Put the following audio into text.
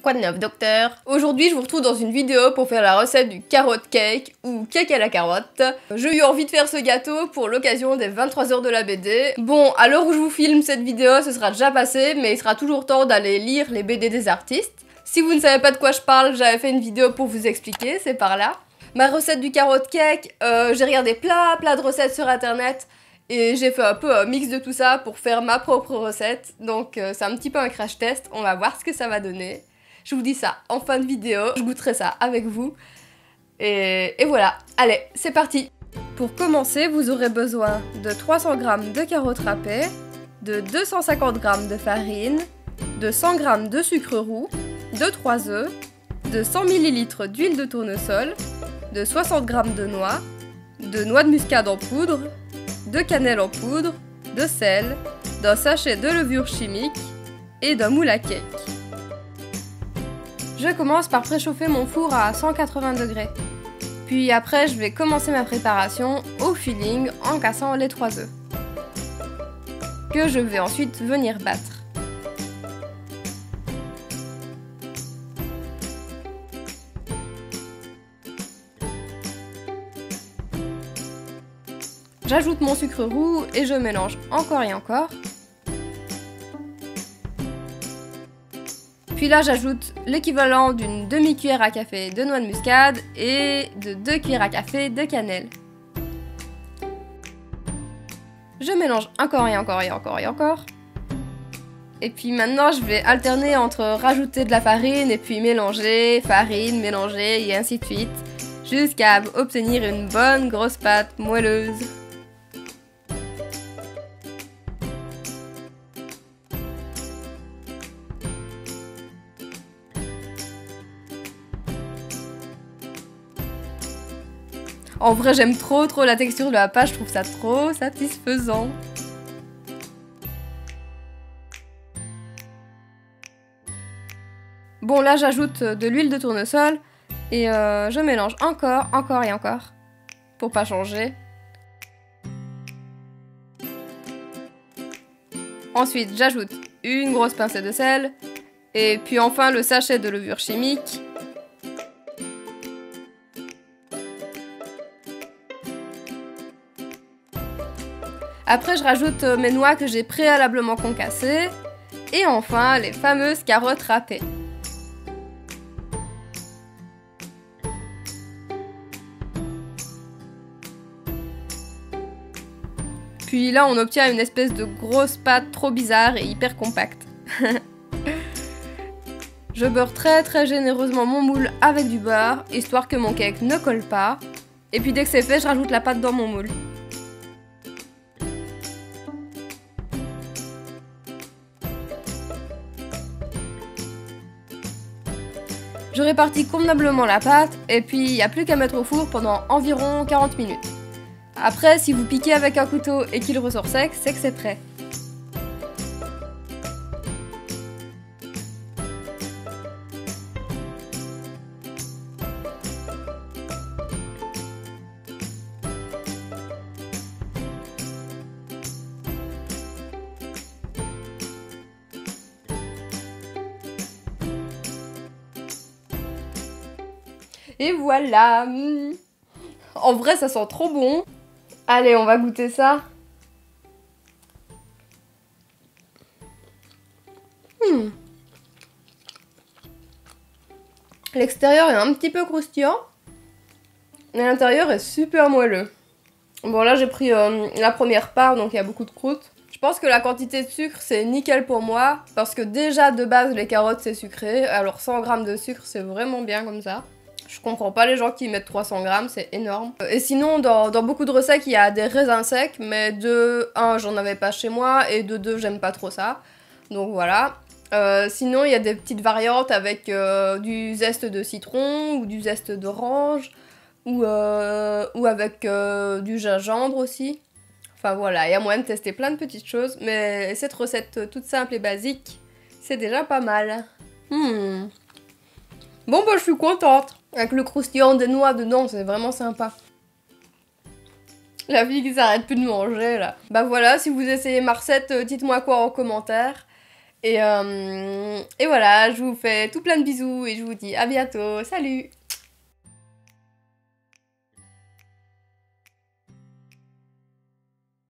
Quoi de neuf, docteur? Aujourd'hui, je vous retrouve dans une vidéo pour faire la recette du carrot cake, ou cake à la carotte. J'ai eu envie de faire ce gâteau pour l'occasion des 23 heures de la BD. Bon, à l'heure où je vous filme cette vidéo, ce sera déjà passé, mais il sera toujours temps d'aller lire les BD des artistes. Si vous ne savez pas de quoi je parle, j'avais fait une vidéo pour vous expliquer, c'est par là. Ma recette du carrot cake, j'ai regardé plein de recettes sur internet. Et j'ai fait un peu un mix de tout ça pour faire ma propre recette. Donc c'est un petit peu un crash test, on va voir ce que ça va donner. Je vous dis ça en fin de vidéo, je goûterai ça avec vous. Et voilà, allez, c'est parti. Pour commencer, vous aurez besoin de 300 g de carottes râpées, de 250 g de farine, de 100 g de sucre roux, de 3 œufs, de 100 ml d'huile de tournesol, de 60 g de noix de muscade en poudre, de cannelle en poudre, de sel, d'un sachet de levure chimique et d'un moule à cake. Je commence par préchauffer mon four à 180 degrés. Puis après, je vais commencer ma préparation au filling en cassant les 3 œufs, que je vais ensuite venir battre. J'ajoute mon sucre roux et je mélange encore et encore. Puis là, j'ajoute l'équivalent d'une demi-cuillère à café de noix de muscade et de 2 cuillères à café de cannelle. Je mélange encore et encore et encore et encore. Et puis maintenant, je vais alterner entre rajouter de la farine et puis mélanger, farine, mélanger et ainsi de suite, jusqu'à obtenir une bonne grosse pâte moelleuse. En vrai, j'aime trop la texture de la pâte, je trouve ça trop satisfaisant. Bon, là, j'ajoute de l'huile de tournesol et je mélange encore et encore, pour pas changer. Ensuite, j'ajoute une grosse pincée de sel et puis enfin le sachet de levure chimique. Après, je rajoute mes noix que j'ai préalablement concassées. Et enfin, les fameuses carottes râpées. Puis là, on obtient une espèce de grosse pâte trop bizarre et hyper compacte. Je beurre très généreusement mon moule avec du beurre, histoire que mon cake ne colle pas. Et puis dès que c'est fait, je rajoute la pâte dans mon moule. Je répartis convenablement la pâte et puis il n'y a plus qu'à mettre au four pendant environ 40 minutes. Après, si vous piquez avec un couteau et qu'il ressort sec, c'est que c'est prêt. Et voilà. En vrai, ça sent trop bon. Allez, on va goûter ça. L'extérieur est un petit peu croustillant. Et l'intérieur est super moelleux. Bon, là, j'ai pris la première part, donc il y a beaucoup de croûte. Je pense que la quantité de sucre, c'est nickel pour moi. Parce que déjà, de base, les carottes, c'est sucré. Alors 100 g de sucre, c'est vraiment bien comme ça. Je comprends pas les gens qui mettent 300 g, c'est énorme. Et sinon, dans beaucoup de recettes, il y a des raisins secs, mais de 1, j'en avais pas chez moi, et de 2, j'aime pas trop ça. Donc voilà. Sinon, il y a des petites variantes avec du zeste de citron, ou du zeste d'orange, ou avec du gingembre aussi. Enfin voilà, il y a moyen de tester plein de petites choses, mais cette recette toute simple et basique, c'est déjà pas mal. Bon bah je suis contente. Avec le croustillant des noix dedans, c'est vraiment sympa. La fille qui s'arrête plus de manger là. Bah voilà, si vous essayez ma recette, dites-moi quoi en commentaire. Et voilà, je vous fais tout plein de bisous et je vous dis à bientôt. Salut!